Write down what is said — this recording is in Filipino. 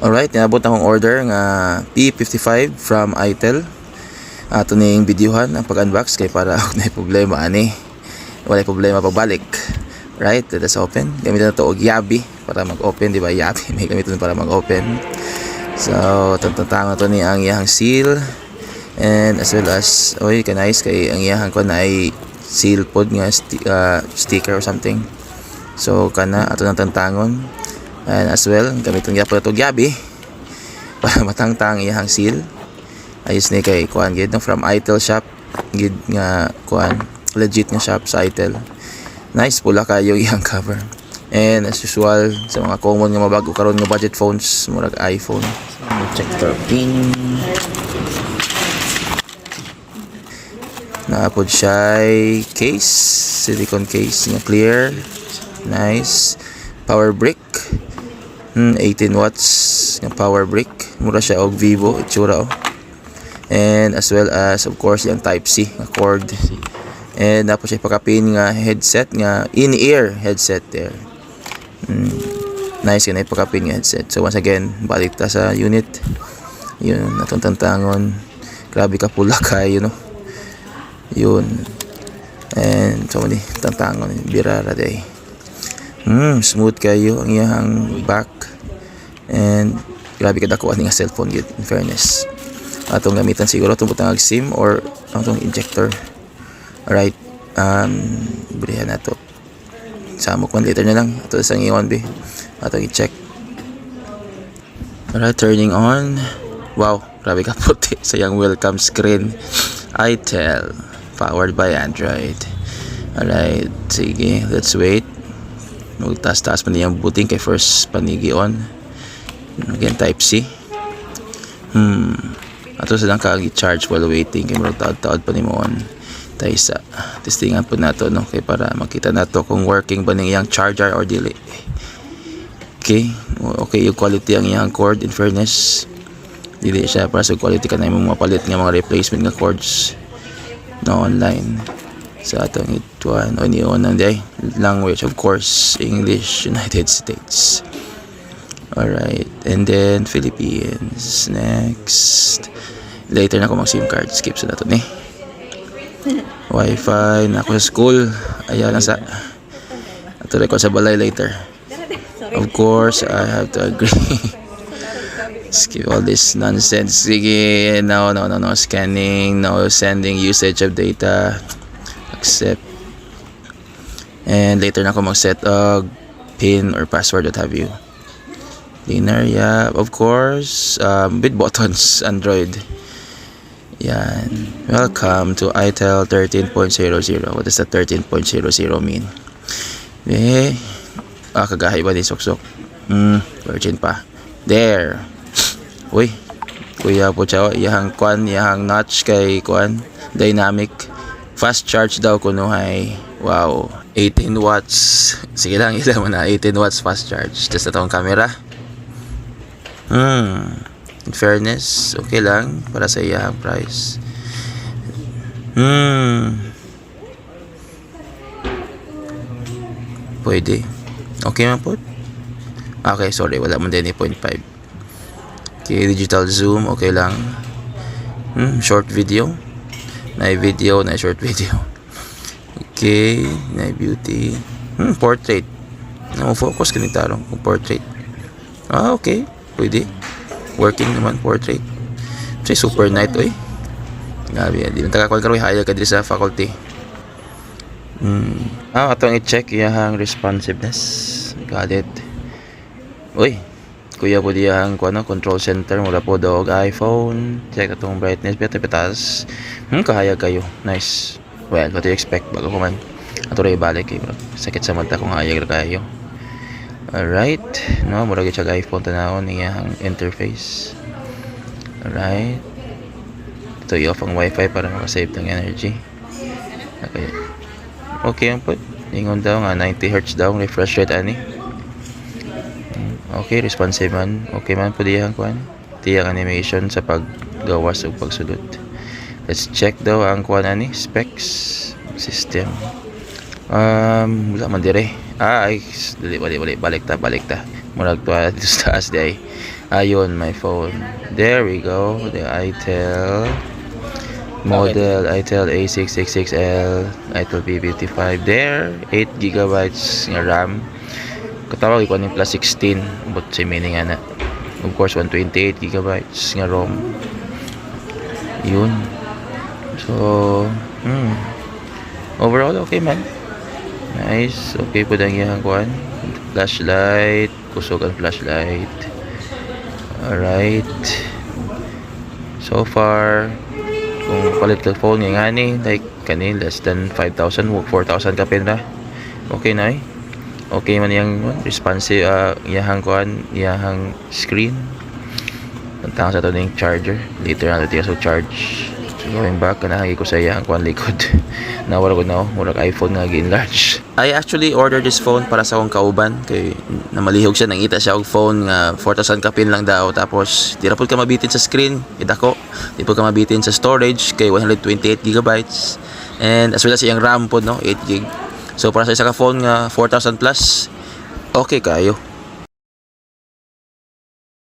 Alright, niabot akong order nga P55 from Itel. Ato ning videohan ang pag-unbox kay para ako na problema ani. Wala problema pagbalik. Right, let us open. Gamitin na to og yabi para mag-open, di ba? Yabi may gamitin para mag-open. So, tantangan to ni ang iyang seal and as well as nice kay ang iyang ko na ay seal pod nga sticker or something. So, kana ato nang tantangon. And as well, gamitin niya po ito gabi para matangtang iyang seal. Ayos ni kay kuan gid no from Itel shop gid nga kuan legit nga shop sa Itel. Nice pula kayo iyang cover. And as usual sa mga common nga mabago karon nga budget phones murag iPhone. Check for pin. Naapod siya case, silicone case nga clear. Nice. Power brick. 18 watts ng power brick. Mura siya og Vivo itsura and as well as of course yung type C nga cord and tapos siya pakapin nga headset nga in-ear headset there. Nice yun ay pakapin nga headset. So once again balik ta sa unit yun natong tantangon. Grabe ka pula kayo no yun and so many tantangon birara day. Smooth kayo ang iyang back and grabe ka dako ani nga cellphone yun in fairness. Atong gamitan siguro itong butang SIM or atong injector. Alright, burihan na to samok man later na lang ato isang iwan be atong i-check. Alright, turning on. Wow, grabe ka puti sa yung welcome screen. Itel powered by Android. Alright, sige, let's wait. Magtaas-taas pa niyang buting kay first panigi on. Again, type C. Ato silang kag-charge while waiting kay murag taod-taod pa ni mo on. Tayo sa testingan po nato no kay para makita nato kung working ba ning iyang charger or dili. Okay, yung quality ang iyang cord in fairness. Dili siya para sa quality ka na yung mapalit nga mga replacement nga cords na online. Sa atong ituan o niyon ang day language of course English United States. Alright, and then Philippines next. Later na ako mag SIM card skip sa nato ni Wi-Fi na ako sa school ayan na sa ato ko sa balay later. Of course I have to agree. Skip all this nonsense. Sige, no scanning, no sending usage of data. Accept. And later na ako mag-set of pin or password what have you. Dinner, yeah, of course. With buttons, Android. Yan. Welcome to Itel 13.00. What does the 13.00 mean? Kagahay ba ni Soksok? Virgin pa. There. Uy. Kuya po siya. Iyahang kwan, iyahang notch kay kwan. Dynamic. Fast charge daw kunuhay. Wow, 18 watts. Sige lang, isa mo na 18 watts fast charge. Just na itong camera. In fairness, okay lang para sa iyang price. Pwede. Okay man po. Okay, sorry, wala man din 0.5. Okay, digital zoom, okay lang. Short video. Na video, na short video. Okay, na beauty. Portrait. No focus kanitarong kung portrait. Okay, pwede. Working naman portrait. Say super night oy. Grabe, di man takakol karoy haya ka diri sa faculty. Atong i-check iyang responsiveness. Got it. Uy, kuya po diyang control center mula po dog iPhone. Check atong brightness better petas. Kahaya kayo. Nice. Well, what do you expect bago ko man ato ray balik sakit sa mata kung hayag ra kayo. Alright, no mura gyud siya iPhone tanawon iyang interface. Alright, ito i-off ang wifi para makasave ng energy. Okay ang po ingon daw nga 90 Hz daw refresh rate ani. Okay, responsive man. Okay man po diyang kuan tiyang animation sa paggawas ug pagsulod. Let's check daw ang kuan ani specs system. Wala man dire. Ay, balik ta. Murag to dito sa taas day. Ayun, my phone. There we go. The ITEL model ITEL A666L ITEL P55 there. 8 gigabytes nga RAM. Katawag ko ni plus 16 but sa meaning nga na. Of course 128 gigabytes nga ROM. Yun. So, overall okay man. Nice. Okay po dang iyang kuan. Flashlight, kusog ang flashlight. Alright. So far, kung palit ka phone nga ni, like kani less than 5,000, 4,000 ka pin ra. Okay na eh. Okay man yung responsive iyahang kuan, iyahang screen. Tantang sa to ning charger. Later na tiya so charge. So going back kanahagi ko sa iyahang kuan likod. Nawala ko na murag iPhone nga gi-enlarge. I actually ordered this phone para sa akong kauban kay namalihog siya, nangita siya og phone nga 4,000 ka pin lang daw, tapos di ra pud ka mabitin sa screen, idako. Di pud ka mabitin sa storage kay 128 gigabytes and as well as iyang RAM pod no, 8 gig. So para sa isa ka phone nga 4,000 plus, okay kayo.